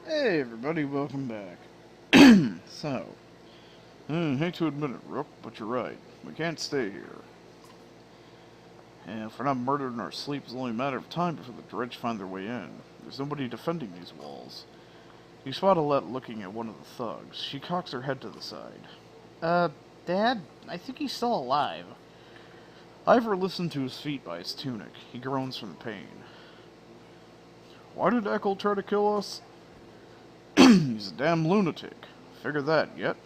Hey everybody, welcome back. So, hate to admit it, Rook, but you're right. We can't stay here. And if we're not murdered in our sleep, it's only a matter of time before the Dredge find their way in. There's nobody defending these walls. You spot Alette looking at one of the thugs. She cocks her head to the side. Uh, Dad? I think he's still alive. Ivor lifts to his feet by his tunic. He groans from the pain. Why did Eccles try to kill us? He's a damn lunatic. Figure that, yet?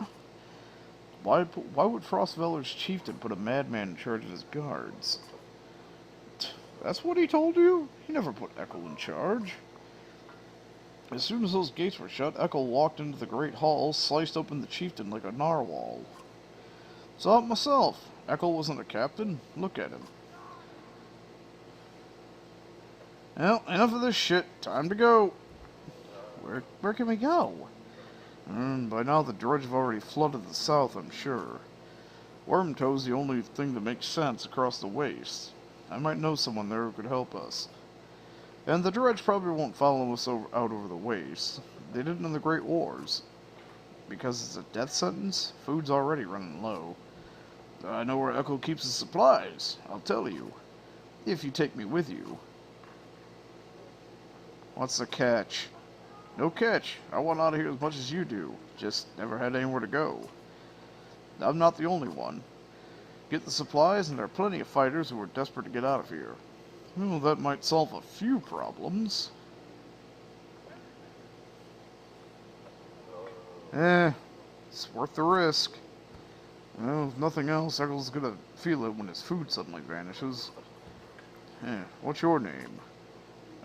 Why would Frostveller's chieftain put a madman in charge of his guards? That's what he told you? He never put Eccles in charge. As soon as those gates were shut, Eccles walked into the great hall, sliced open the chieftain like a narwhal. Saw it myself. Eccles wasn't a captain. Look at him. Well, enough of this shit. Time to go. Where can we go? By now the Dredge have already flooded the south, I'm sure. Wormtoe's the only thing that makes sense across the waste. I might know someone there who could help us. And the Dredge probably won't follow us out over the waste. They didn't in the Great Wars. Because it's a death sentence, food's already running low. I know where Eccles keeps his supplies, I'll tell you. If you take me with you. What's the catch? No catch. I want out of here as much as you do. Just never had anywhere to go. I'm not the only one. Get the supplies, and there are plenty of fighters who are desperate to get out of here. Well, that might solve a few problems. It's worth the risk. Well, if nothing else, Eccles is gonna feel it when his food suddenly vanishes. What's your name?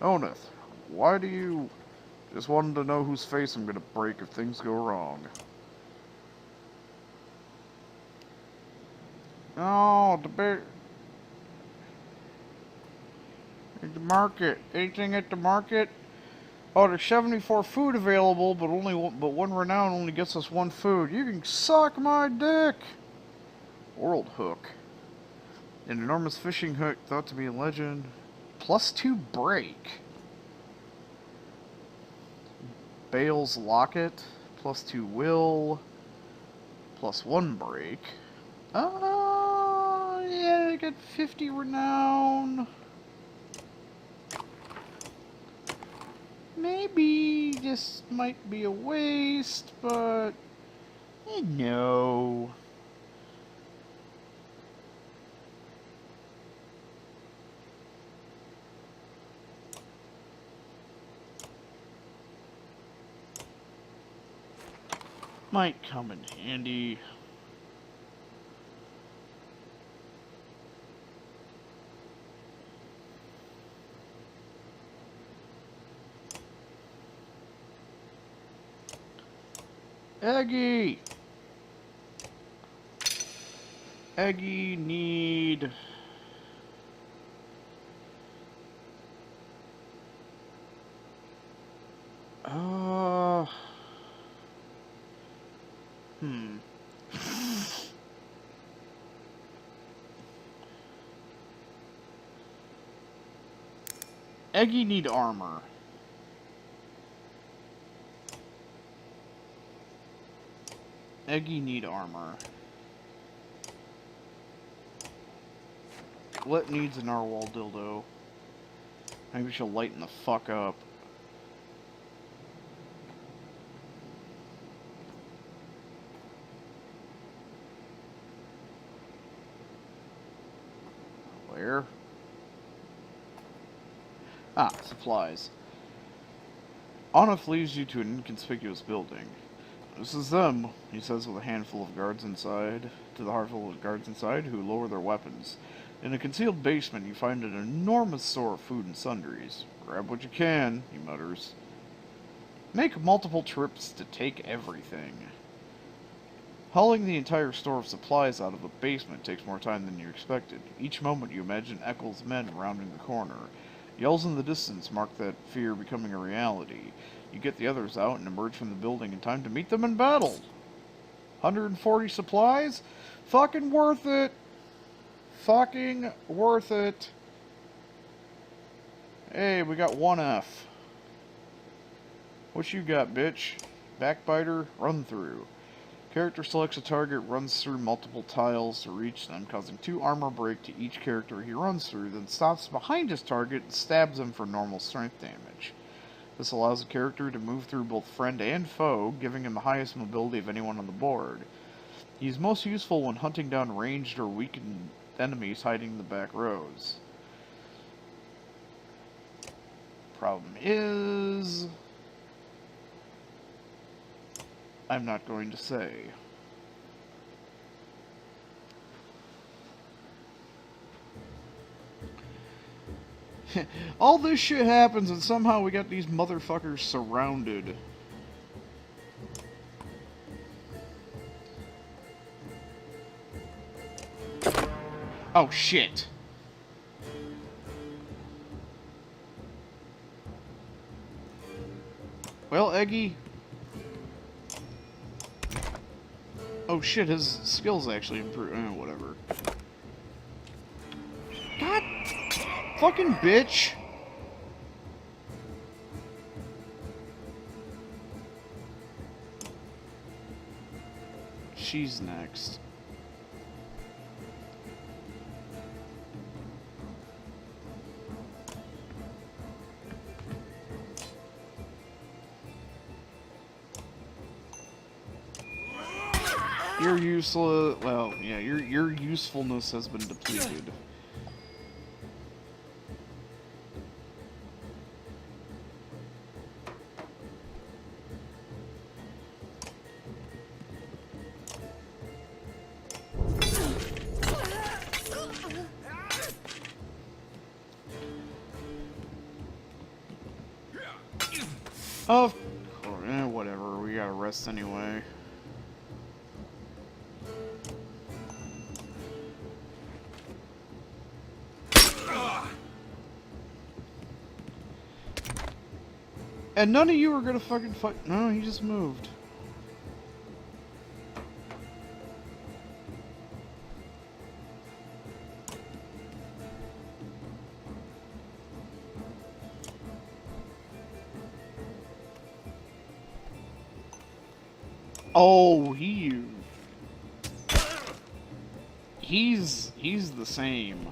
Oneth. Why do you... Just wanted to know whose face I'm gonna break if things go wrong. Oh, at the market. Anything at the market? Oh, there's 74 food available, but one renown only gets us one food. You can suck my dick! World hook. An enormous fishing hook thought to be a legend. +2 break. Bale's locket. +2 will. +1 break. Yeah, I got 50 renown. Maybe this might be a waste, but... no. Might come in handy. Eggy! Eggy need... Eggy need armor. Eggy need armor. Lit needs a narwhal dildo. Maybe she'll lighten the fuck up. Where? Ah, supplies. Oneth leads you to an inconspicuous building. This is them, he says with a handful of guards inside, to the heartful of guards inside, who lower their weapons. In a concealed basement, you find an enormous store of food and sundries. Grab what you can, he mutters. Make multiple trips to take everything. Hauling the entire store of supplies out of a basement takes more time than you expected. Each moment you imagine Eccles' men rounding the corner. Yells in the distance mark that fear becoming a reality. You get the others out and emerge from the building in time to meet them in battle. 140 supplies? Fucking worth it! Fucking worth it! Hey, we got 1 F. What you got, bitch? Backbiter, run through. Character selects a target, runs through multiple tiles to reach them, causing 2 armor break to each character he runs through, then stops behind his target and stabs him for normal strength damage. This allows the character to move through both friend and foe, giving him the highest mobility of anyone on the board. He is most useful when hunting down ranged or weakened enemies hiding in the back rows. Problem is, I'm not going to say. All this shit happens and somehow we got these motherfuckers surrounded. Oh shit. Well, Eggy. Oh shit, his skills actually improved. Whatever. God fucking bitch. She's next. You're useless. Well, yeah, your usefulness has been depleted. Of course, whatever. We gotta rest anyway. And none of you are gonna fucking fight. No, he just moved. Oh, he's the same.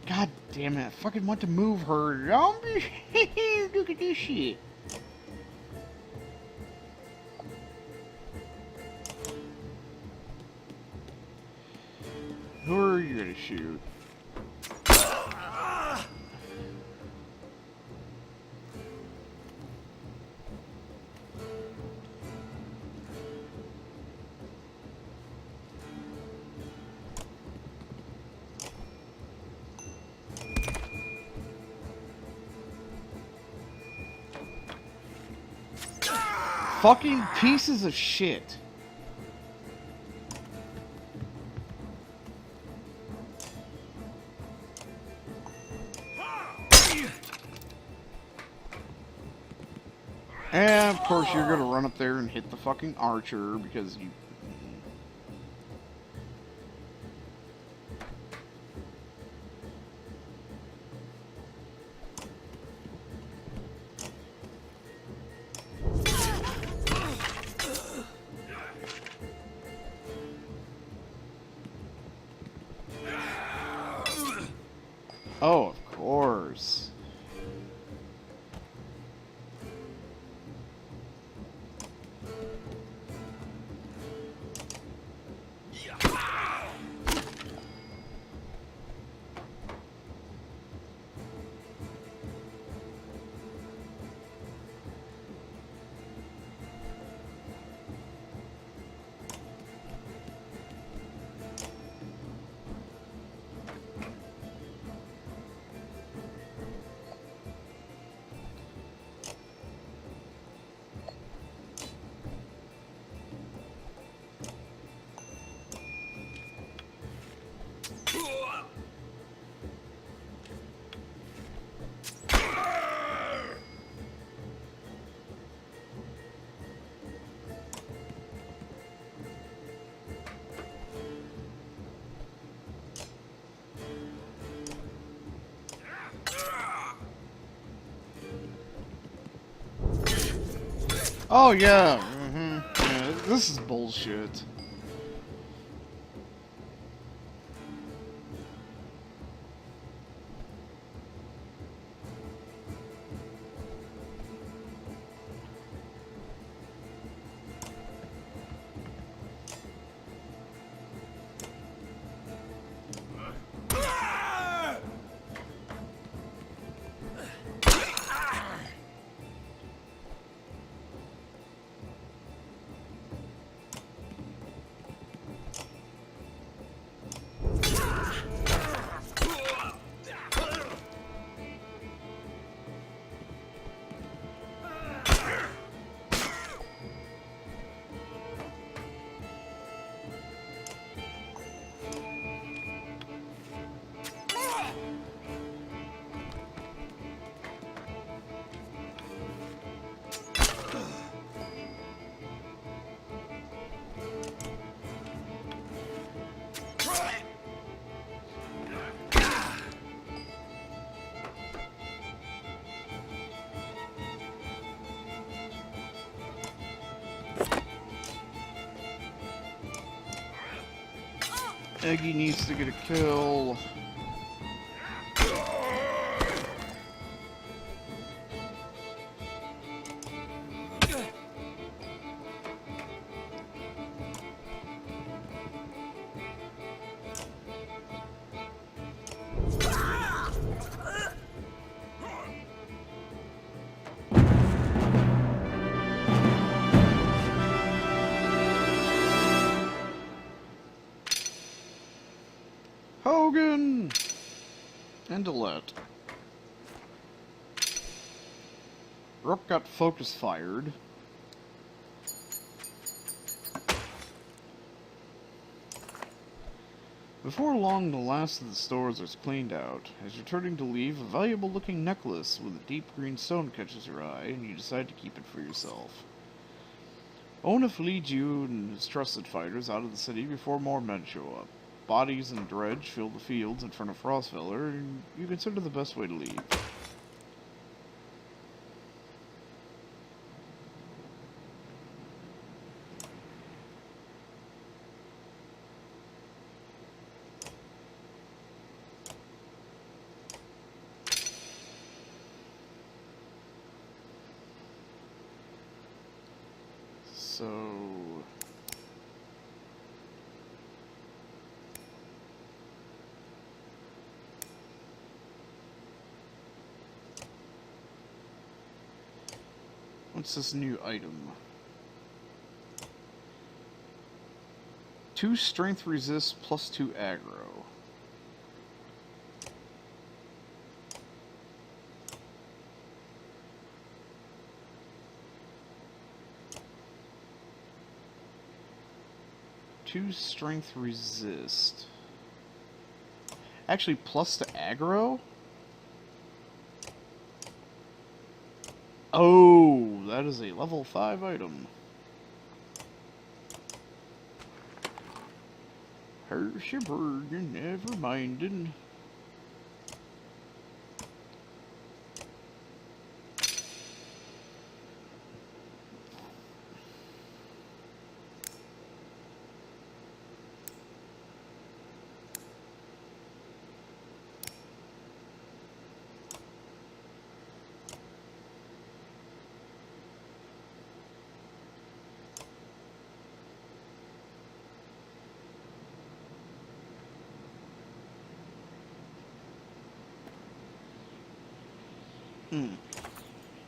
God damn it! I fucking want to move her. Look at this shit. Who are you gonna shoot? Fucking pieces of shit. And of course you're gonna run up there and hit the fucking archer because you... Oh, of course. Oh yeah, yeah, this is bullshit. Eggy needs to get a kill. Hogan! And Delette. Rupp got focus fired. Before long, the last of the stores is cleaned out. As you're turning to leave, a valuable-looking necklace with a deep green stone catches your eye, and you decide to keep it for yourself. Onif leads you and his trusted fighters out of the city before more men show up. Bodies and dredge fill the fields in front of Frostfeller, and you consider the best way to leave. So... what's this new item? 2 strength resist plus 2 aggro. Two strength resist. Actually, plus to aggro? Oh, that is a level 5 item. Hersheyberg, never minded.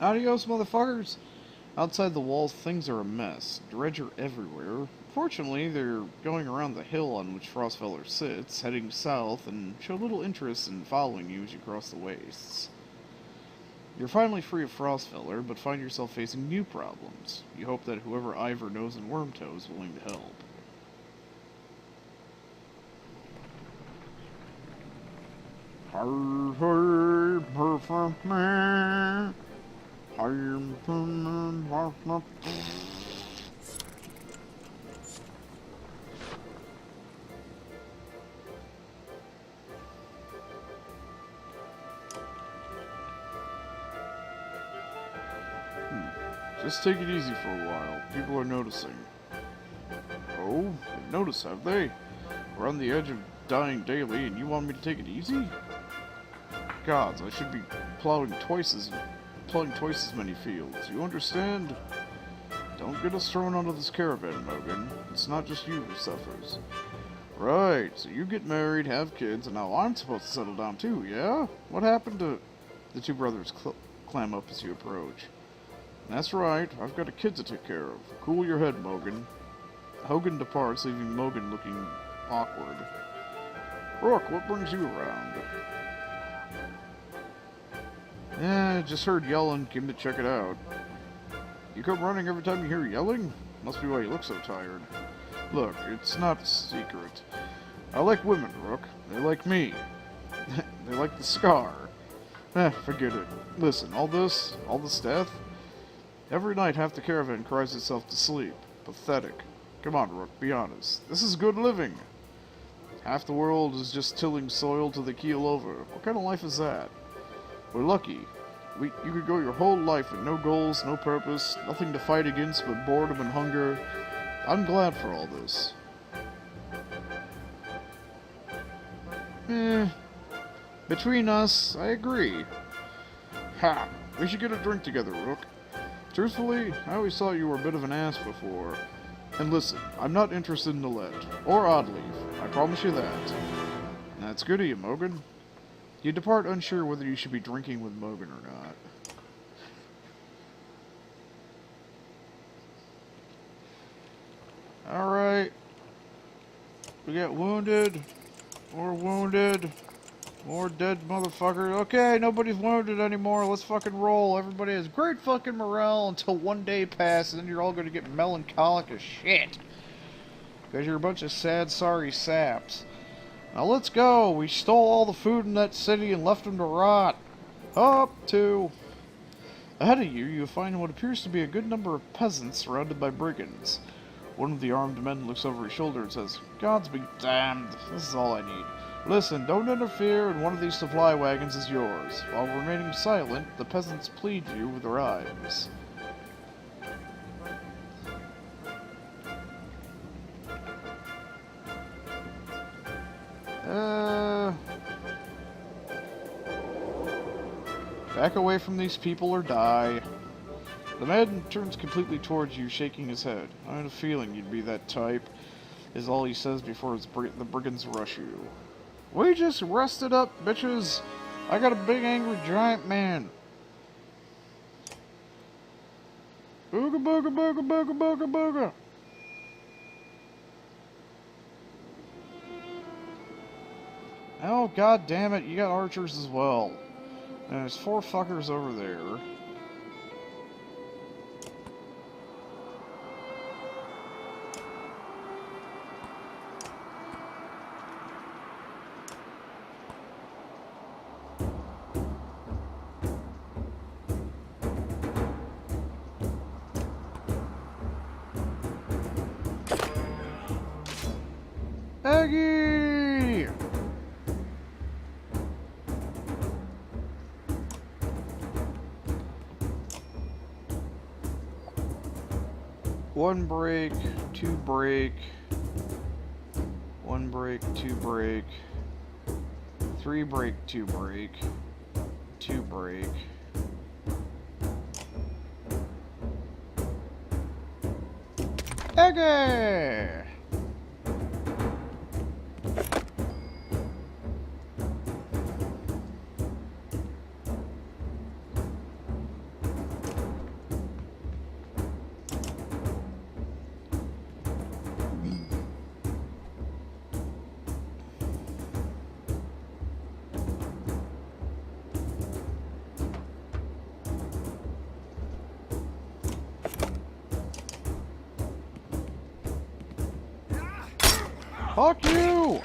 Adios, motherfuckers! Outside the walls, things are a mess. Dredge are everywhere. Fortunately, they're going around the hill on which Frostfeller sits, heading south, and show little interest in following you as you cross the wastes. You're finally free of Frostfeller, but find yourself facing new problems. You hope that whoever Ivor knows in Wormtoe is willing to help. Perfect man. Just take it easy for a while. People are noticing. Oh, they've noticed, have they? We're on the edge of dying daily, and you want me to take it easy? Gods, I should be plowing twice as many fields. You understand? Don't get us thrown onto this caravan, Mogan. It's not just you who suffers. Right, so you get married, have kids, and now I'm supposed to settle down too, yeah? What happened to... The two brothers clam up as you approach. That's right, I've got a kid to take care of. Cool your head, Mogan. Hogan departs, leaving Mogan looking awkward. Rook, what brings you around? Just heard yelling, came to check it out. You come running every time you hear yelling? Must be why you look so tired. Look, it's not a secret. I like women, Rook. They like me. They like the scar. Forget it. Listen, all this death? Every night half the caravan cries itself to sleep. Pathetic. Come on, Rook, be honest. This is good living. Half the world is just tilling soil till they keel over. What kind of life is that? We're lucky. You could go your whole life with no goals, no purpose, nothing to fight against but boredom and hunger. I'm glad for all this. Between us, I agree. Ha! We should get a drink together, Rook. Truthfully, I always thought you were a bit of an ass before. And listen, I'm not interested in the let, or Oddleaf. I promise you that. That's good of you, Mogan. You depart unsure whether you should be drinking with Mogan or not. Alright. We got wounded. More wounded. More dead motherfuckers. Okay, nobody's wounded anymore. Let's fucking roll. Everybody has great fucking morale until one day passes, and then you're all going to get melancholic as shit. Because you're a bunch of sad, sorry saps. Now let's go. We stole all the food in that city and left them to rot. Up to... Ahead of you, you find what appears to be a good number of peasants surrounded by brigands. One of the armed men looks over his shoulder and says, Gods be damned. This is all I need. Listen, don't interfere, and one of these supply wagons is yours. While remaining silent, the peasants plead you with their eyes. Back away from these people or die. The man turns completely towards you, shaking his head. I had a feeling you'd be that type, is all he says before the brigands rush you. We just rested up, bitches. I got a big angry giant man. Booga booga booga booga booga booga. Oh, god damn it, you got archers as well. And there's 4 fuckers over there. Aggie! One break, 2 break, 1 break, 2 break, 3 break, 2 break, 2 break. Aggie! Fuck you!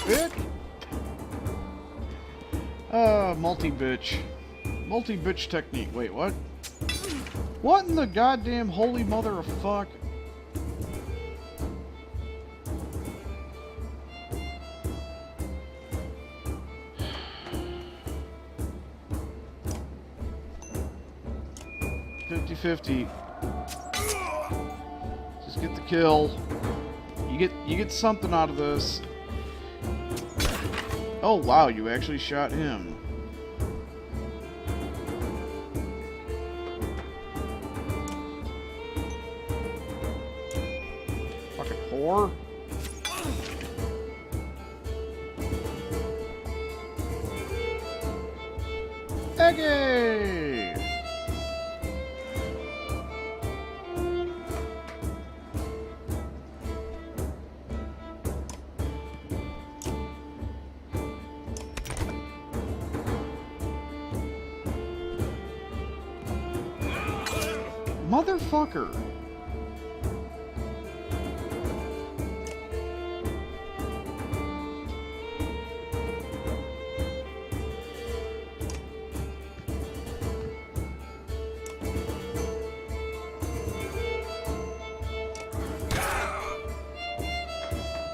Bitch! Multi-bitch. Multi-bitch technique. Wait, what? What in the goddamn holy mother of fuck? $50-50. Just get the kill. You get something out of this. Oh wow, you actually shot him. Fucking whore. Eggy! Motherfucker!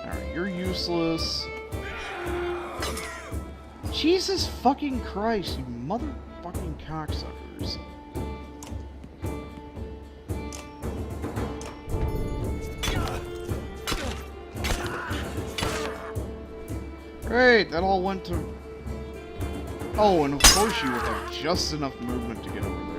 Alright, you're useless. Jesus fucking Christ, you motherfucking cocksuckers. Great, that all went to... Oh, and of course you would have just enough movement to get over there.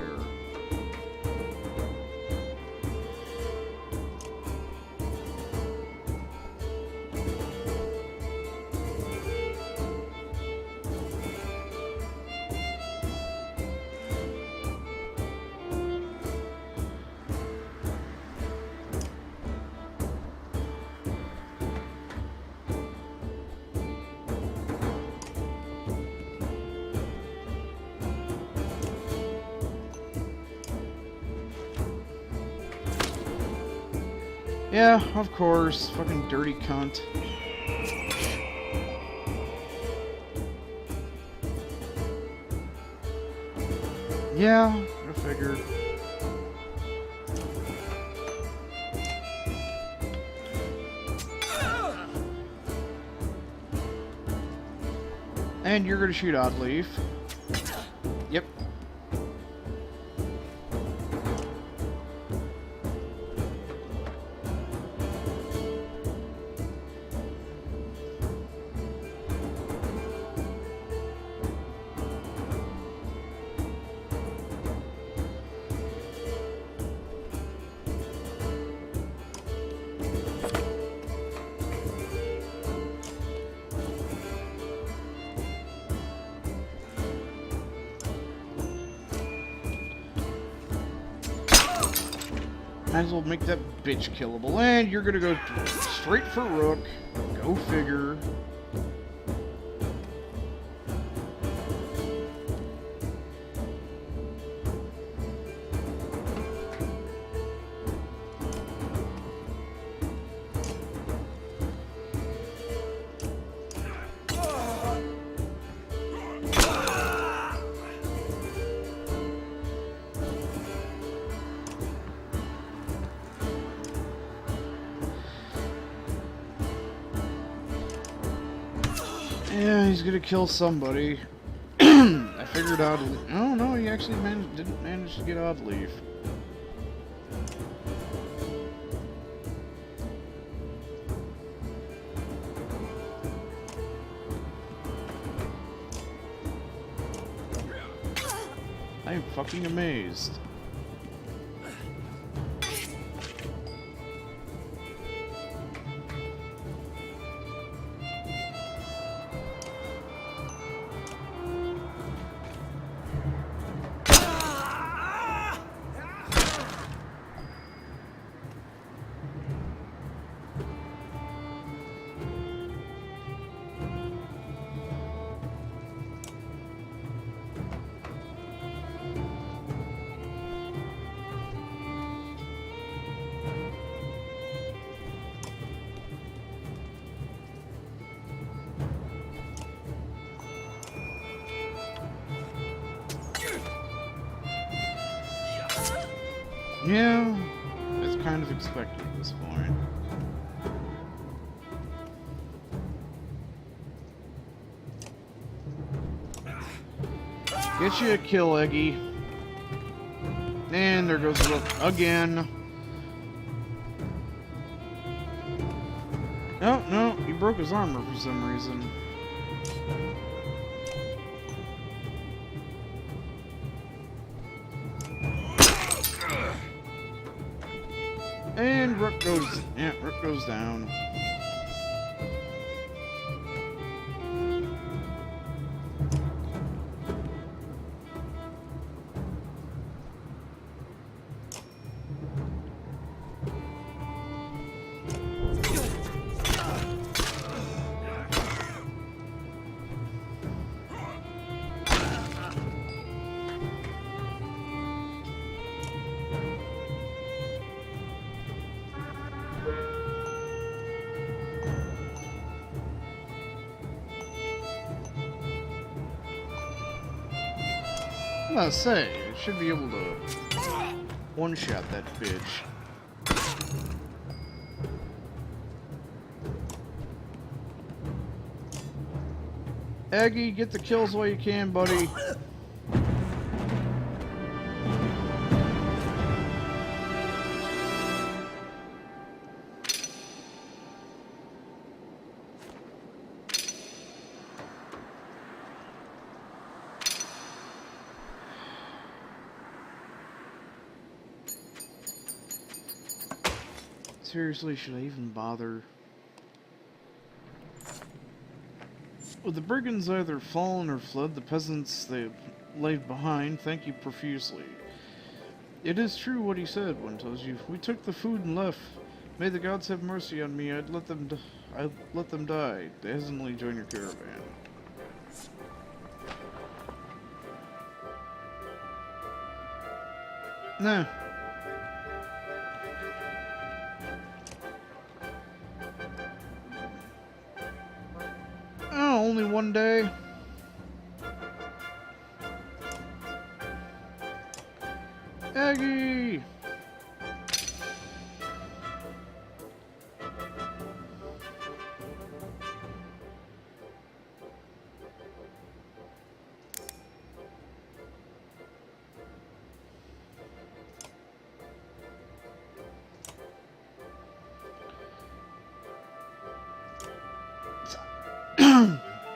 Yeah, of course. Fucking dirty cunt. Yeah, I figured. And you're gonna shoot Oddleaf. Yep. Might as well make that bitch killable. And you're gonna go straight for Rook. Go figure. Yeah, he's gonna kill somebody. I figured out. Oh no, he actually didn't manage to get Oddleaf. I am fucking amazed. Yeah, it's kind of expected at this point. Get you a kill, Eggy. And there goes Rook again. Oh, no, he broke his armor for some reason. And Rook goes down. I say, it should be able to one-shot that bitch. Eggy, get the kills while you can, buddy. Seriously, should I even bother? With the brigands either fallen or fled, the peasants they left behind thank you profusely. It is true what he said, one tells you. We took the food and left. May the gods have mercy on me. I'd let them die. They hesitantly join your caravan. Nah. Oh, only one day. Aggie!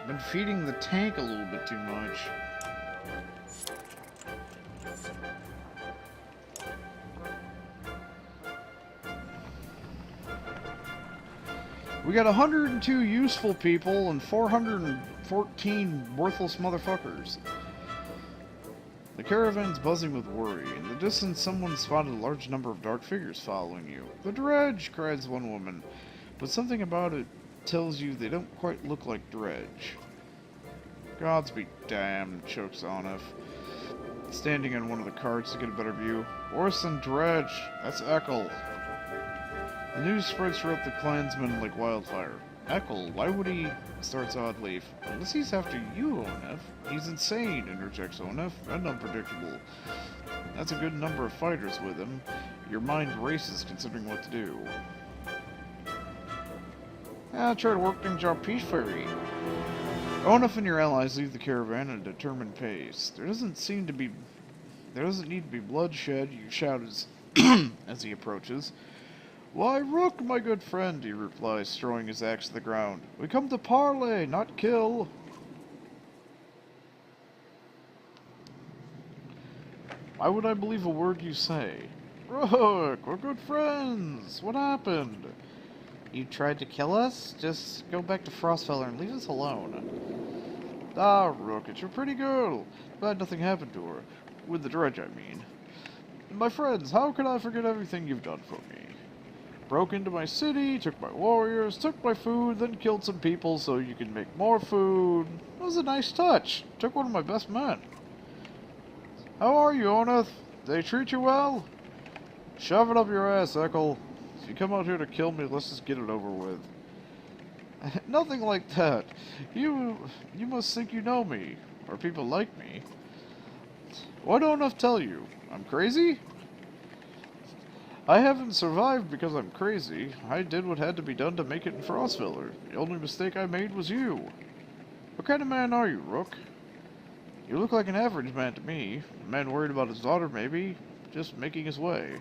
Been feeding the tank a little bit too much. We got 102 useful people and 414 worthless motherfuckers. The caravan's buzzing with worry. In the distance, someone spotted a large number of dark figures following you. The dredge, cries one woman, but something about it tells you they don't quite look like dredge. Gods be damned, chokes Onif, standing on one of the carts to get a better view. Worse than dredge, that's Ekel. The news spreads throughout the clansmen like wildfire. Ekel, why would he? Starts Oddleaf. Unless he's after you, Onif. He's insane, interjects Onif, and unpredictable. That's a good number of fighters with him. Your mind races considering what to do. I'll try to work things out peacefully. Onif and your allies leave the caravan at a determined pace. There doesn't need to be bloodshed, you shout as he approaches. Why, Rook, my good friend, he replies, throwing his axe to the ground. We come to parley, not kill. Why would I believe a word you say? Rook, we're good friends. What happened? You tried to kill us? Just go back to Frostfeller and leave us alone. Ah, Rook, it's your pretty girl. Glad nothing happened to her. With the dredge, I mean. My friends, how could I forget everything you've done for me? Broke into my city, took my warriors, took my food, then killed some people so you can make more food. It was a nice touch. Took one of my best men. How are you, Onif? They treat you well? Shove it up your ass, Ekel. If you come out here to kill me, let's just get it over with. Nothing like that. You must think you know me, or people like me. What don't Onif tell you? I'm crazy? I haven't survived because I'm crazy. I did what had to be done to make it in Frostfiller. The only mistake I made was you. What kind of man are you, Rook? You look like an average man to me. A man worried about his daughter, maybe. Just making his way.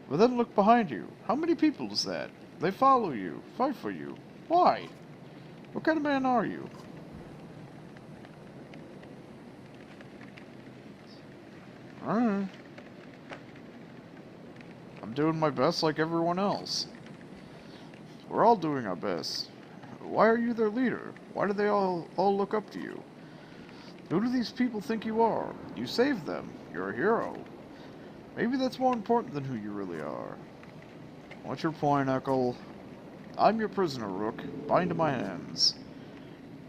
But then look behind you. How many people is that? They follow you, fight for you. Why? What kind of man are you? Alright. I'm doing my best like everyone else. We're all doing our best. Why are you their leader? Why do they all look up to you? Who do these people think you are? You saved them. You're a hero. Maybe that's more important than who you really are. What's your point, Echo? I'm your prisoner, Rook. Bind to my hands.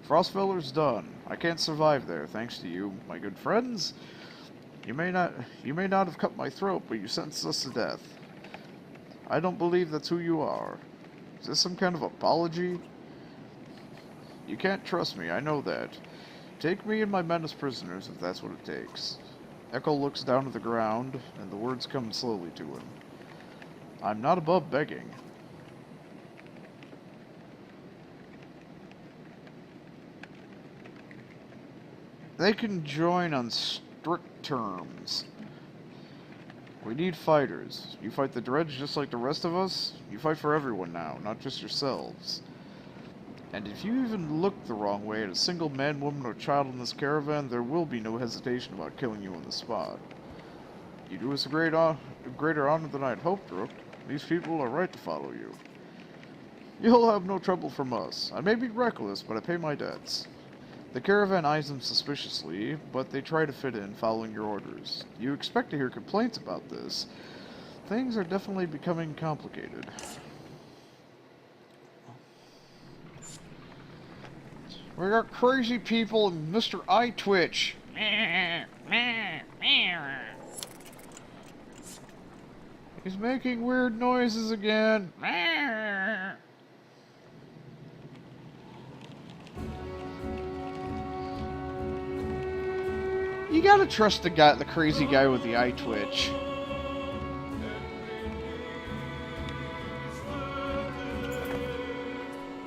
Frostfeller's done. I can't survive there, thanks to you, my good friends. You may not have cut my throat, but you sentenced us to death. I don't believe that's who you are. Is this some kind of apology? You can't trust me, I know that. Take me and my men as prisoners, if that's what it takes. Echo looks down to the ground, and the words come slowly to him. I'm not above begging. They can join on strict terms. We need fighters. You fight the Dredge just like the rest of us. You fight for everyone now, not just yourselves. And if you even look the wrong way at a single man, woman, or child in this caravan, there will be no hesitation about killing you on the spot. You do us a greater honor than I had hoped, Rook. These people are right to follow you. You'll have no trouble from us. I may be reckless, but I pay my debts. The caravan eyes them suspiciously, but they try to fit in, following your orders. You expect to hear complaints about this. Things are definitely becoming complicated. We got crazy people and Mr. Eye Twitch. He's making weird noises again. You gotta trust the crazy guy with the eye twitch.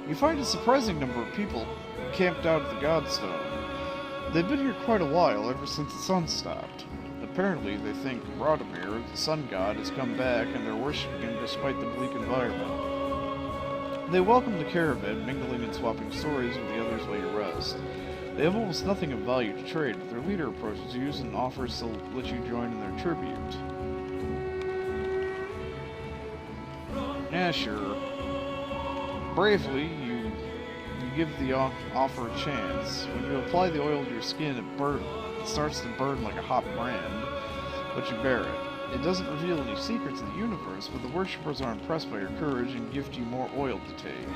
You find a surprising number of people camped out at the Godstone. They've been here quite a while, ever since the sun stopped. Apparently, they think Radamir, the sun god, has come back, and they're worshipping him despite the bleak environment. They welcome the caravan, mingling and swapping stories with the others while you rest. They have almost nothing of value to trade, but their leader approaches you and offers to let you join in their tribute. Yeah, sure. Bravely, you give the offer a chance. When you apply the oil to your skin, it starts to burn like a hot brand, but you bear it. It doesn't reveal any secrets of the universe, but the worshippers are impressed by your courage and gift you more oil to take.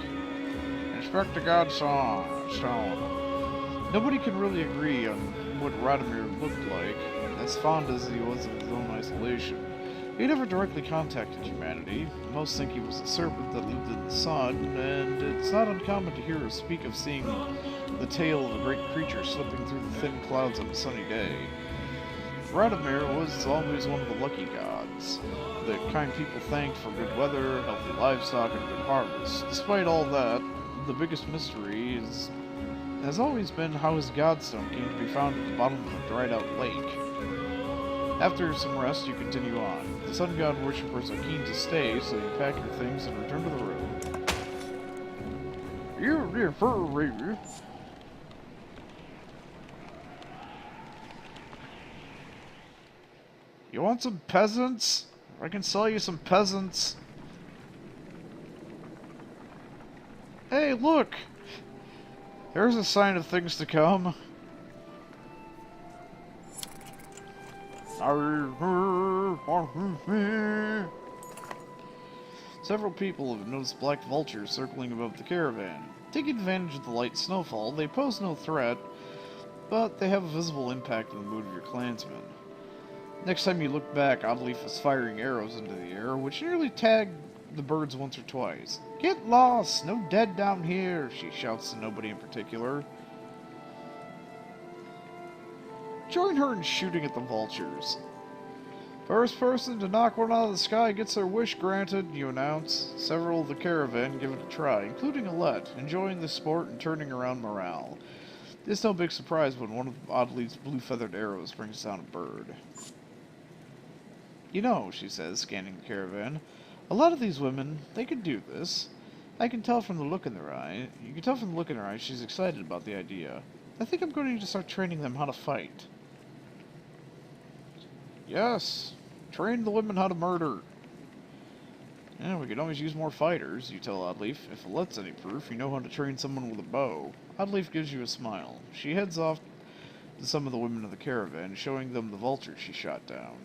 Inspect the Godstone. Nobody can really agree on what Radamir looked like, as fond as he was of his own isolation. He never directly contacted humanity. Most think he was a serpent that lived in the sun, and it's not uncommon to hear or speak of seeing the tail of a great creature slipping through the thin clouds on a sunny day. Radamir was always one of the lucky gods, the kind people thanked for good weather, healthy livestock, and good harvests. Despite all that, the biggest mystery has always been how his Godstone came to be found at the bottom of a dried-out lake. After some rest, you continue on. The sun god worshippers are keen to stay, so you pack your things and return to the room. You dear furry. You want some peasants? I can sell you some peasants. Hey, look! There's a sign of things to come. Several people have noticed black vultures circling above the caravan. Taking advantage of the light snowfall, they pose no threat, but they have a visible impact on the mood of your clansmen. Next time you look back, Oddleaf is firing arrows into the air, which nearly tag the birds once or twice. Get lost! No dead down here! She shouts to nobody in particular. Join her in shooting at the vultures. First person to knock one out of the sky gets their wish granted, you announce. Several of the caravan give it a try, including Alette, enjoying the sport and turning around morale. It's no big surprise when one of Audley's blue-feathered arrows brings down a bird. You know, she says, scanning the caravan, a lot of these women, they could do this. I can tell from the look in their eye. You can tell from the look in her eyes she's excited about the idea. I think I'm going to start training them how to fight. Yes, train the women how to murder. Yeah, we could always use more fighters, you tell Oddleaf. If Alette's any proof, you know how to train someone with a bow. Oddleaf gives you a smile. She heads off to some of the women of the caravan, showing them the vultures she shot down.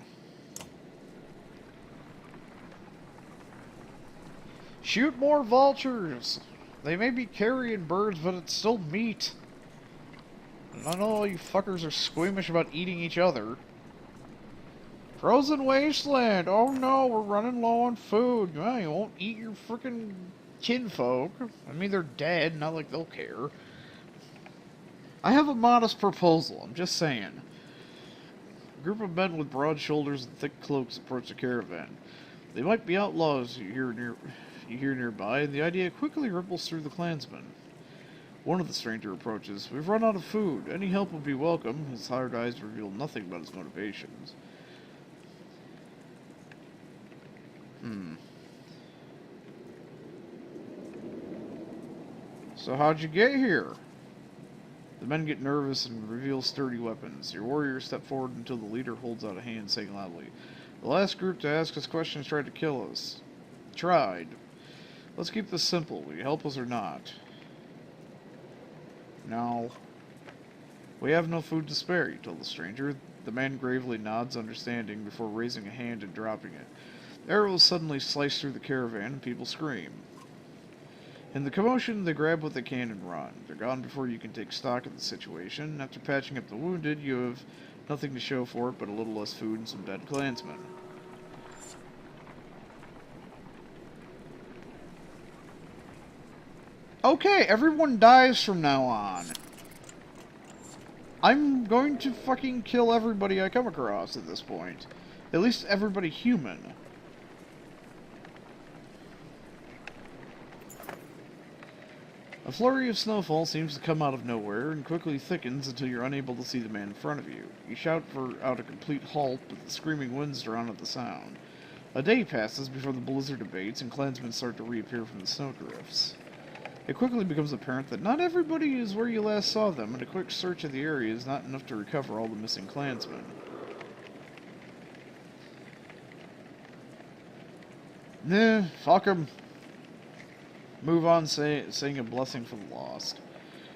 Shoot more vultures! They may be carrion birds, but it's still meat. I know all you fuckers are squeamish about eating each other. Frozen wasteland! Oh no, we're running low on food. Well, you won't eat your frickin' kinfolk. I mean, they're dead, not like they'll care. I have a modest proposal, I'm just saying. A group of men with broad shoulders and thick cloaks approach the caravan. They might be outlaws you hear nearby, and the idea quickly ripples through the clansmen. One of the stranger approaches. We've run out of food. Any help would be welcome. His hard eyes reveal nothing about his motivations. So how'd you get here? The men get nervous and reveal sturdy weapons. Your warriors step forward until the leader holds out a hand, saying loudly, "The last group to ask us questions tried to kill us." Tried. Let's keep this simple. Will you help us or not? No. We have no food to spare, you tell the stranger. The man gravely nods, understanding, before raising a hand and dropping it. Arrows suddenly slice through the caravan, and people scream. In the commotion, they grab what they can and run. They're gone before you can take stock of the situation. After patching up the wounded, you have nothing to show for it but a little less food and some dead clansmen. Okay, everyone dies from now on. I'm going to fucking kill everybody I come across at this point. At least everybody human. A flurry of snowfall seems to come out of nowhere and quickly thickens until you're unable to see the man in front of you. You shout out a complete halt, but the screaming winds drown out the sound. A day passes before the blizzard abates and clansmen start to reappear from the snowdrifts. It quickly becomes apparent that not everybody is where you last saw them, and a quick search of the area is not enough to recover all the missing clansmen. Nah, fuck 'em. Move on, saying a blessing for the lost.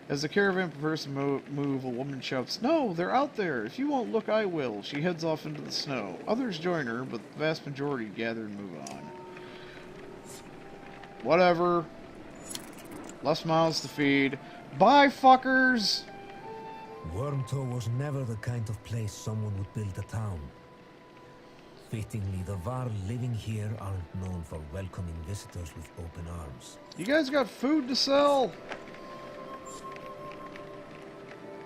As the caravan prepares to move, a woman shouts, "No, they're out there! If you won't look, I will!" She heads off into the snow. Others join her, but the vast majority gather and move on. Whatever. Less mouths to feed. Bye, fuckers! Wormtoe was never the kind of place someone would build a town. Fittingly, the Var living here aren't known for welcoming visitors with open arms. You guys got food to sell?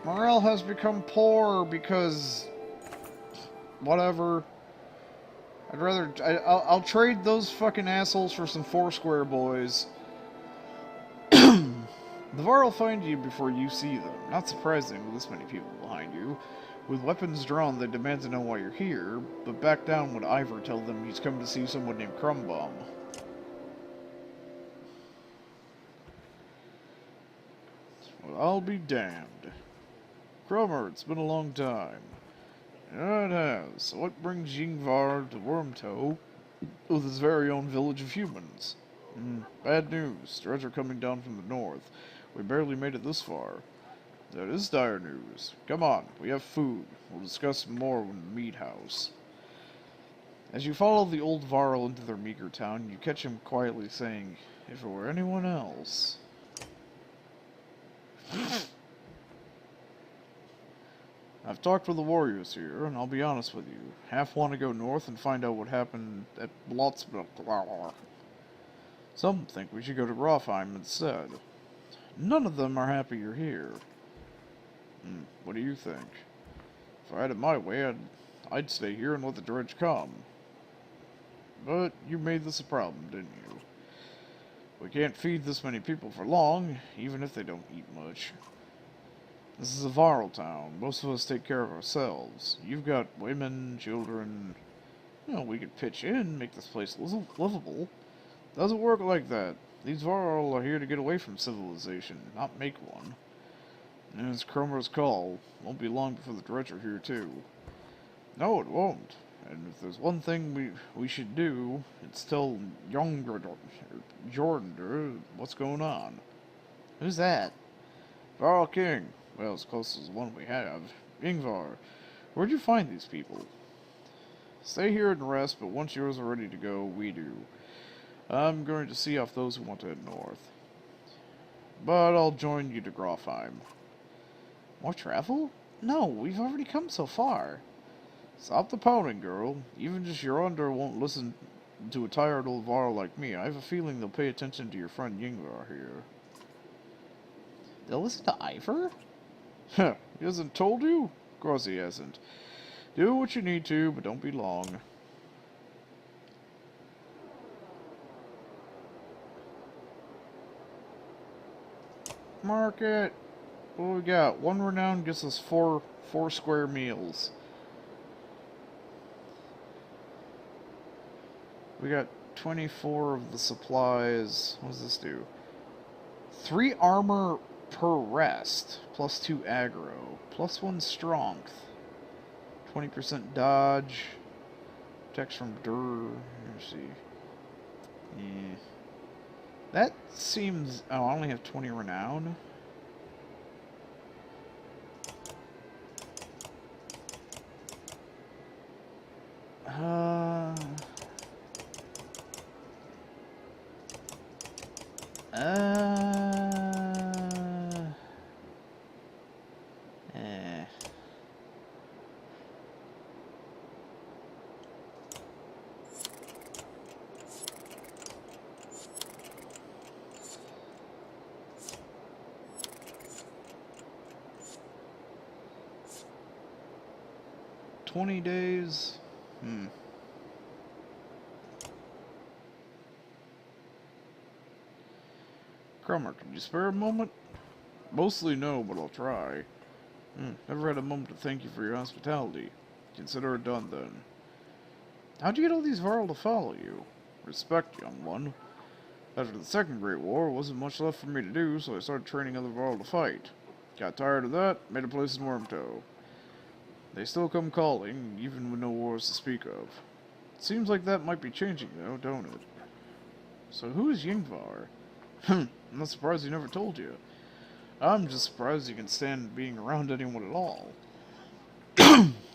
Morale has become poor because... whatever. I'll trade those fucking assholes for some Foursquare boys. The Var will find you before you see them. Not surprising with this many people behind you. With weapons drawn, they demand to know why you're here, but back down when Ivor tells them he's come to see someone named Crumbum. Well, I'll be damned. Cromer, it's been a long time. Yeah, it has. So what brings Yngvar to Wormtoe with his very own village of humans? Bad news. Threats are coming down from the north. We barely made it this far. That is dire news. Come on, we have food. We'll discuss more in the meat house. As you follow the old Varl into their meager town, you catch him quietly saying, "If it were anyone else..." I've talked with the warriors here, and I'll be honest with you. Half want to go north and find out what happened at Blotsbrook. Some think we should go to Rofheim instead. None of them are happy you're here. What do you think? If I had it my way, I'd stay here and let the dredge come. But you made this a problem, didn't you? We can't feed this many people for long, even if they don't eat much. This is a viral town. Most of us take care of ourselves. You've got women, children. You know, we could pitch in, make this place livable. Doesn't work like that. These viral are here to get away from civilization, not make one. And it's Cromer's call. Won't be long before the dredge are here too. No, it won't. And if there's one thing we should do, it's tell Jordan what's going on. Who's that? Varl King. Well, as close as the one we have. Ingvar. Where'd you find these people? Stay here and rest, but once yours are ready to go, we do. I'm going to see off those who want to head north. But I'll join you to Grofheim. More travel? No, we've already come so far. Stop the pounding, girl. Even just your under won't listen to a tired old Varl like me. I have a feeling they'll pay attention to your friend Yngvar here. They'll listen to Ivor? Huh, he hasn't told you? Of course he hasn't. Do what you need to, but don't be long. Market. What do we got? One renown gets us four square meals. We got 24 of the supplies. What does this do? 3 armor per rest, plus 2 aggro, plus 1 strength, 20% dodge, protects from let's see. Yeah. That seems... Oh, I only have 20 renown. Eh. 20 days? Cromer, can you spare a moment? Mostly no, but I'll try. Never had a moment to thank you for your hospitality. Consider it done, then. How'd you get all these Varl to follow you? Respect, young one. After the Second Great War, wasn't much left for me to do, so I started training other Varl to fight. Got tired of that, made a place in Wormtow. They still come calling, even with no wars to speak of. Seems like that might be changing, though, don't it? So who's Yngvar? I'm not surprised he never told you. I'm just surprised he can stand being around anyone at all.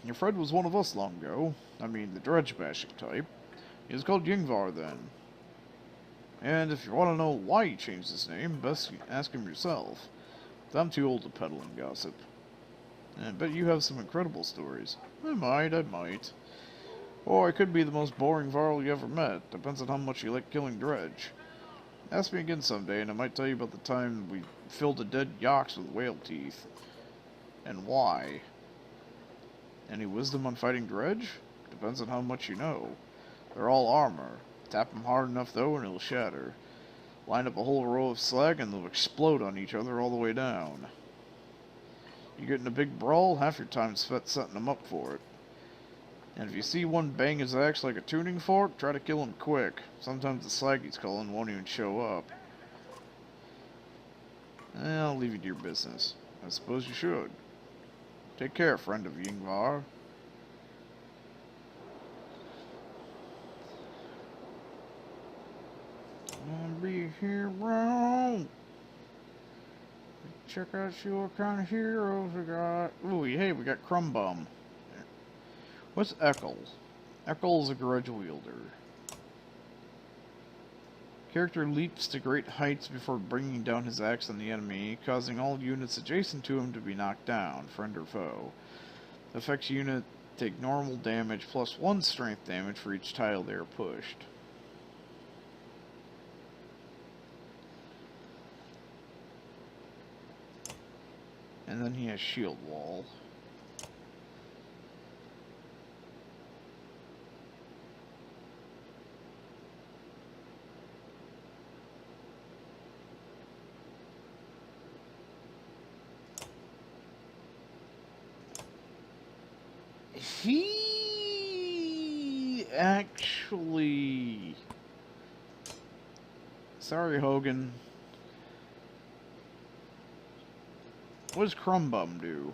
Your friend was one of us long ago. I mean, the dredge-bashing type. He was called Yngvar then. And if you want to know why he changed his name, best ask him yourself. I'm too old to peddle and gossip. I bet you have some incredible stories. I might. Or I could be the most boring Varl you ever met. Depends on how much you like killing dredge. Ask me again someday, and I might tell you about the time we filled a dead yox with whale teeth. And why. Any wisdom on fighting dredge? Depends on how much you know. They're all armor. Tap them hard enough, though, and it'll shatter. Line up a whole row of slag, and they'll explode on each other all the way down. You get in a big brawl, half your time's spent setting them up for it. And if you see one bang his axe like a tuning fork, try to kill him quick. Sometimes the slag he's calling won't even show up. I'll leave you to your business. I suppose you should. Take care, friend of Yngvar. I'll be here around. Check out, see what kind of heroes we got. Ooh, hey, we got Crumbum. What's Ekel? Ekel's a grudge wielder. Character leaps to great heights before bringing down his axe on the enemy, causing all units adjacent to him to be knocked down, friend or foe. Affects unit take normal damage plus 1 strength damage for each tile they are pushed. And then he has shield wall. He actually... Sorry, Hogan. What does Crumbum do?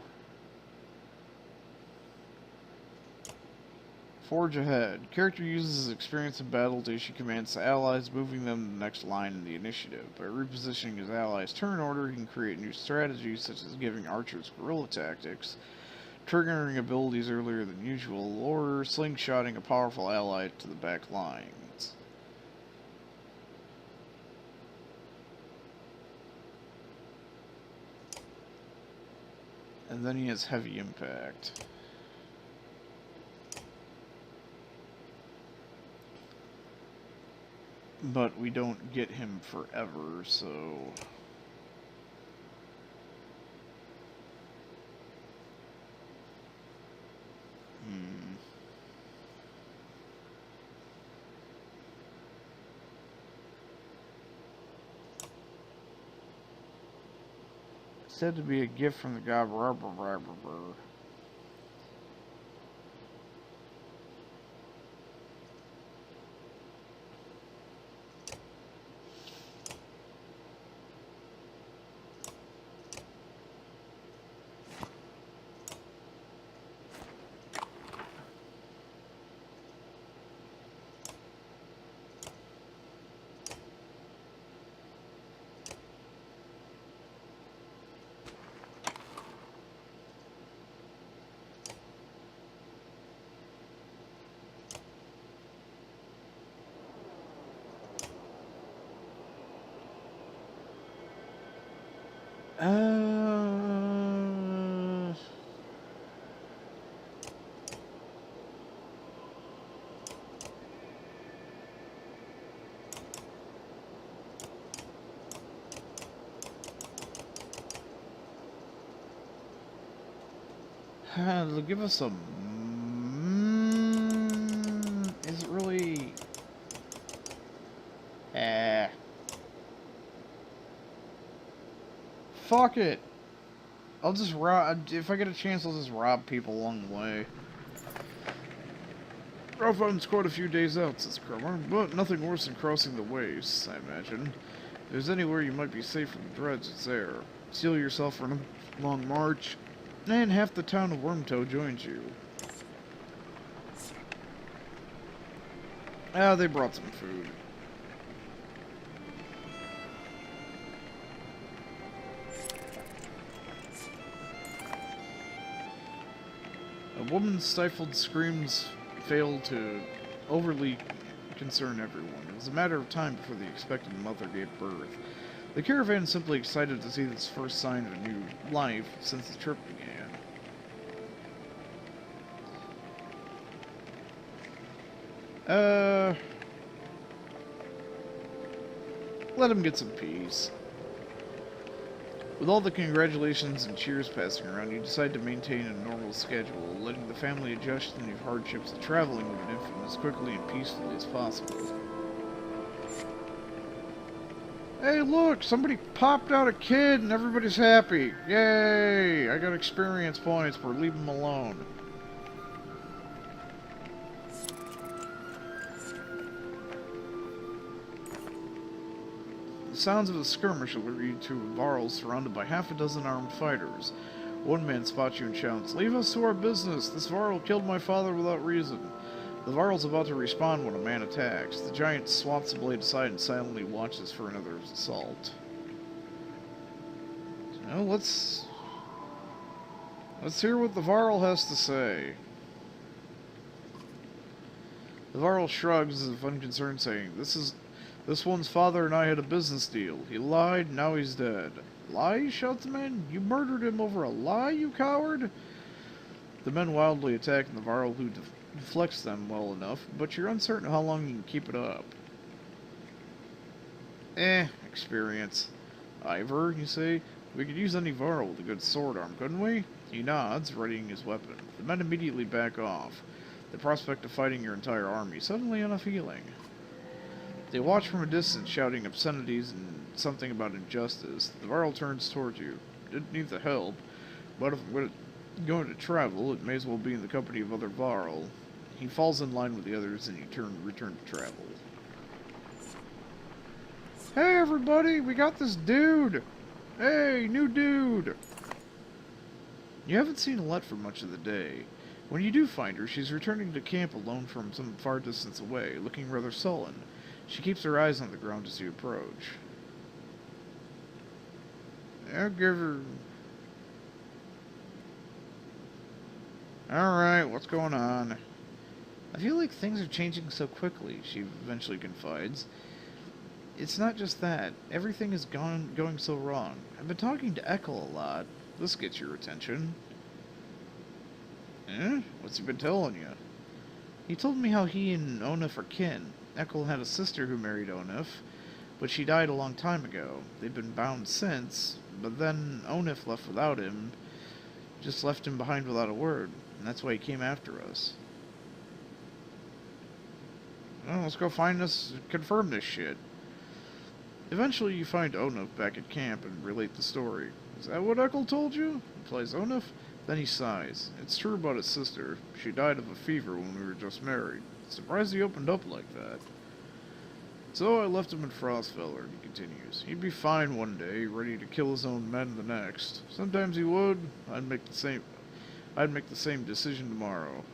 Forge ahead. Character uses his experience in battle to issue commands to allies, moving them to the next line in the initiative. By repositioning his allies' turn order, he can create new strategies, such as giving archers guerrilla tactics, triggering abilities earlier than usual, or slingshotting a powerful ally to the back lines. And then he has heavy impact. But we don't get him forever, so... Said to be a gift from the god. They'll give us a... is it really... Fuck it! I'll just rob... If I get a chance, I'll just rob people along the way. Rough Island's quite a few days out, says Cromer, but nothing worse than crossing the wastes, I imagine. If there's anywhere you might be safe from the dreads, it's there. Steel yourself for a long march, and half the town of Wormtoe joins you. Ah, they brought some food. A woman's stifled screams failed to overly concern everyone. It was a matter of time before the expected mother gave birth. The caravan is simply excited to see this first sign of a new life since the trip began. Let him get some peace. With all the congratulations and cheers passing around, you decide to maintain a normal schedule, letting the family adjust to the new hardships of traveling with an infant as quickly and peacefully as possible. Hey, look! Somebody popped out a kid and everybody's happy! Yay! I got experience points for leaving them alone. The sounds of a skirmish alert you to Varl surrounded by half a dozen armed fighters. One man spots you and shouts, "Leave us to our business! This Varl killed my father without reason." The Varl's about to respond when a man attacks. The giant swats the blade aside and silently watches for another assault. So, let's hear what the Varl has to say. The Varl shrugs as if unconcerned, saying, This one's father and I had a business deal. He lied, now he's dead." "Lie?" shouts the man. "You murdered him over a lie, you coward?" The men wildly attack the Varl, who deflects them well enough, but you're uncertain how long you can keep it up. Experience. "Ivor," you say, "we could use any Varl with a good sword arm, couldn't we?" He nods, readying his weapon. The men immediately back off. The prospect of fighting your entire army suddenly unappealing. They watch from a distance, shouting obscenities and something about injustice. The Varl turns towards you. "Didn't need the help, but Going to travel, it may as well be in the company of other Varl. He falls in line with the others and return to travel. Hey everybody, we got this dude! Hey, new dude! You haven't seen Alette for much of the day. When you do find her, she's returning to camp alone from some far distance away, looking rather sullen. She keeps her eyes on the ground as you approach. I'll give her... Alright, what's going on? I feel like things are changing so quickly, she eventually confides. It's not just that. Everything is going so wrong. I've been talking to Eckel a lot. This gets your attention. Eh? What's he been telling you? He told me how he and Onif are kin. Eckel had a sister who married Onif, but she died a long time ago. They've been bound since, but then Onif left without him. Just left him behind without a word, and that's why he came after us. Well, let's go find this, confirm this shit. Eventually you find Onif back at camp and relate the story. Is that what Eckel told you? Replies Onif. Then he sighs. It's true about his sister. She died of a fever when we were just married. Surprised he opened up like that. So I left him in Frostfeller, he continues. He'd be fine one day, ready to kill his own men the next. Sometimes he would. I'd make the same decision tomorrow.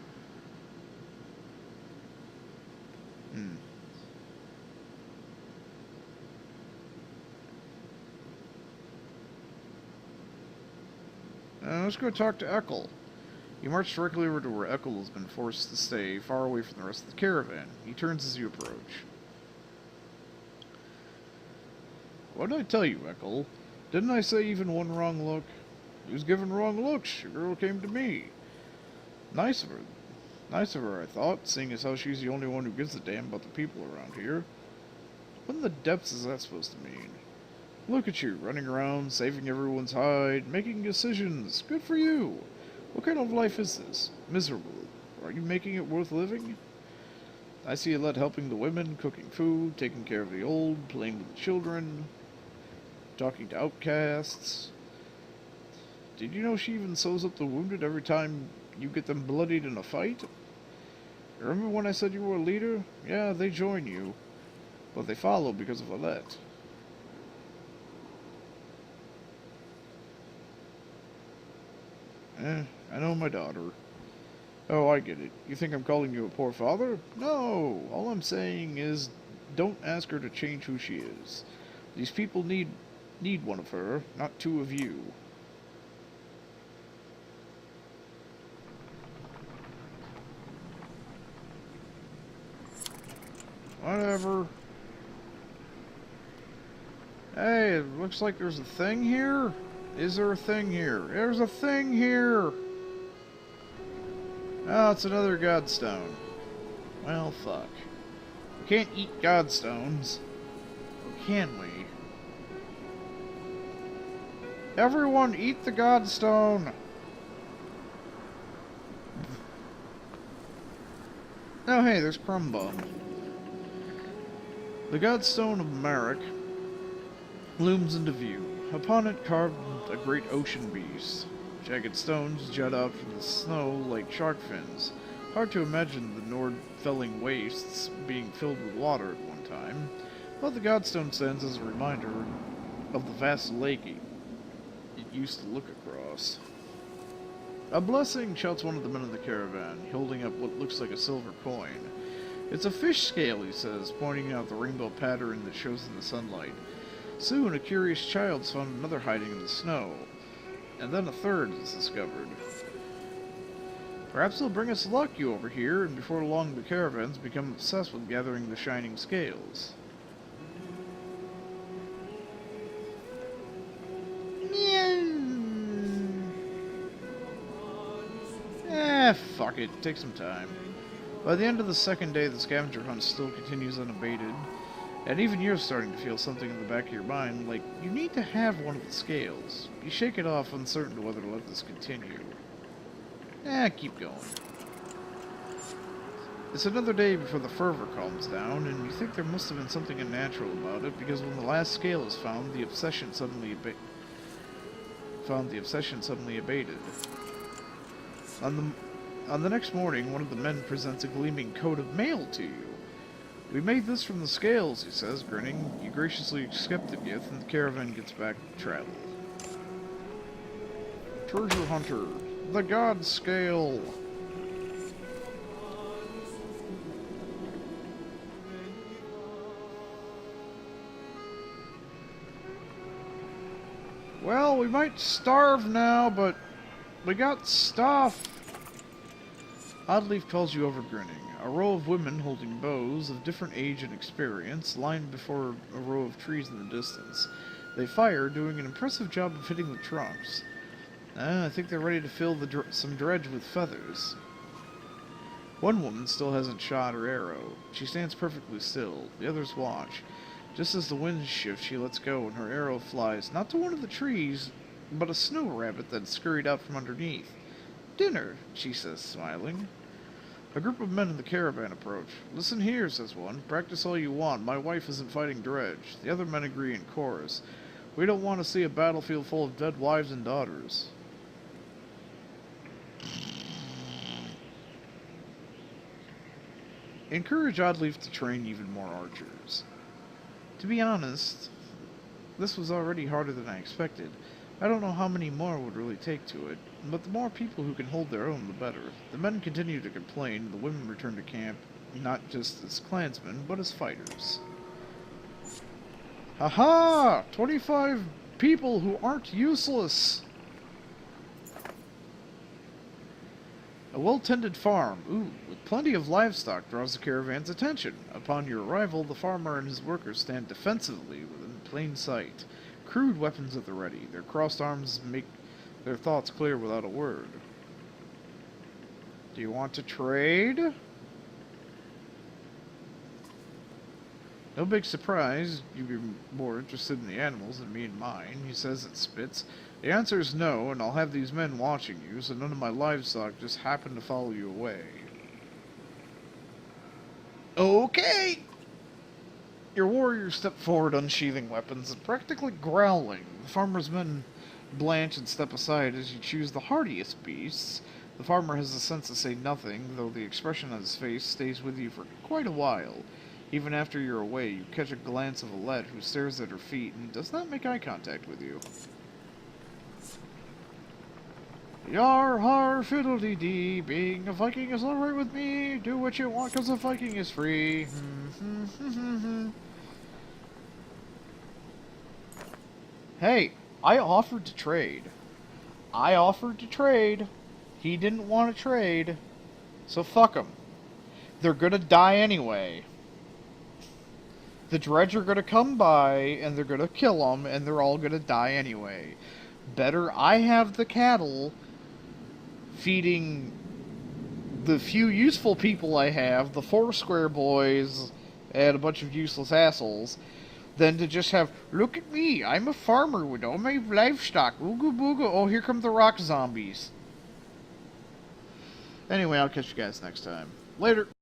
Let's go talk to Eckel. You march directly over to where Eckel has been forced to stay, far away from the rest of the caravan. He turns as you approach. What did I tell you, Eckel? Didn't I say even one wrong look? He was given wrong looks. Your girl came to me. Nice of her. Nice of her, I thought, seeing as how she's the only one who gives a damn about the people around here. What in the depths is that supposed to mean? Look at you, running around, saving everyone's hide, making decisions. Good for you. What kind of life is this? Miserable. Are you making it worth living? I see Alette helping the women, cooking food, taking care of the old, playing with the children, talking to outcasts. Did you know she even sews up the wounded every time you get them bloodied in a fight? Remember when I said you were a leader? Yeah, they join you, but they follow because of Alette. I know my daughter. Oh, I get it. You think I'm calling you a poor father? No! All I'm saying is, don't ask her to change who she is. These people need one of her, not two of you. Whatever. Hey, it looks like there's a thing here. Is there a thing here? There's a thing here! Oh, it's another godstone. Well, fuck. We can't eat godstones. Or can we? Everyone eat the godstone! Oh, hey, there's Crumbum. The godstone of Marek looms into view. Upon it carved a great ocean beast. Jagged stones jut out from the snow like shark fins. Hard to imagine the Nord-felling wastes being filled with water at one time, but the godstone stands as a reminder of the vast lake it used to look across. A blessing, shouts one of the men in the caravan, holding up what looks like a silver coin. It's a fish scale, he says, pointing out the rainbow pattern that shows in the sunlight. Soon, a curious child's found another hiding in the snow, and then a third is discovered. Perhaps they'll bring us luck, you over here, and before long the caravans become obsessed with gathering the shining scales. Fuck it. Take some time. By the end of the second day, the scavenger hunt still continues unabated. And even you're starting to feel something in the back of your mind, like, you need to have one of the scales. You shake it off, uncertain whether to let this continue. Keep going. It's another day before the fervor calms down, and you think there must have been something unnatural about it, because when the last scale is found, the obsession suddenly abated. On the next morning, one of the men presents a gleaming coat of mail to you. We made this from the scales, he says, grinning. You graciously accept the gift, and the caravan gets back to travel. Treasure Hunter, the God Scale. Well, we might starve now, but we got stuff. Oddleaf calls you over grinning. A row of women holding bows of different age and experience lined before a row of trees in the distance. They fire, doing an impressive job of hitting the trunks. I think they're ready to fill some dredge with feathers. One woman still hasn't shot her arrow. She stands perfectly still. The others watch. Just as the wind shifts, she lets go, and her arrow flies not to one of the trees, but a snow rabbit that scurried out from underneath. Dinner, she says, smiling. A group of men in the caravan approach. Listen here, says one. Practice all you want. My wife isn't fighting dredge. The other men agree in chorus. We don't want to see a battlefield full of dead wives and daughters. Encourage Oddleaf to train even more archers. To be honest, this was already harder than I expected. I don't know how many more would really take to it, but the more people who can hold their own, the better. The men continue to complain, the women return to camp, not just as clansmen, but as fighters. Aha! 25 people who aren't useless! A well-tended farm, with plenty of livestock, draws the caravan's attention. Upon your arrival, the farmer and his workers stand defensively within plain sight. Crude weapons at the ready. Their crossed arms make their thoughts clear without a word. Do you want to trade? No big surprise. You'd be more interested in the animals than me and mine, he says at spits. The answer is no, and I'll have these men watching you, so none of my livestock just happen to follow you away. Okay! Your warriors step forward, unsheathing weapons and practically growling. The farmer's men blanch and step aside as you choose the hardiest beasts. The farmer has the sense to say nothing, though the expression on his face stays with you for quite a while. Even after you're away, you catch a glance of Alette, who stares at her feet and does not make eye contact with you. Yar har fiddle-dee-dee, being a Viking is alright with me. Do what you want, 'cause a Viking is free. Hey, I offered to trade. He didn't want to trade. So fuck him. They're gonna die anyway. The dredge are gonna come by, and they're gonna kill them, and they're all gonna die anyway. Better I have the cattle feeding the few useful people I have, the Foursquare boys, and a bunch of useless assholes, than to just have, look at me, I'm a farmer with all my livestock, ooga booga, oh, here come the rock zombies. Anyway, I'll catch you guys next time. Later.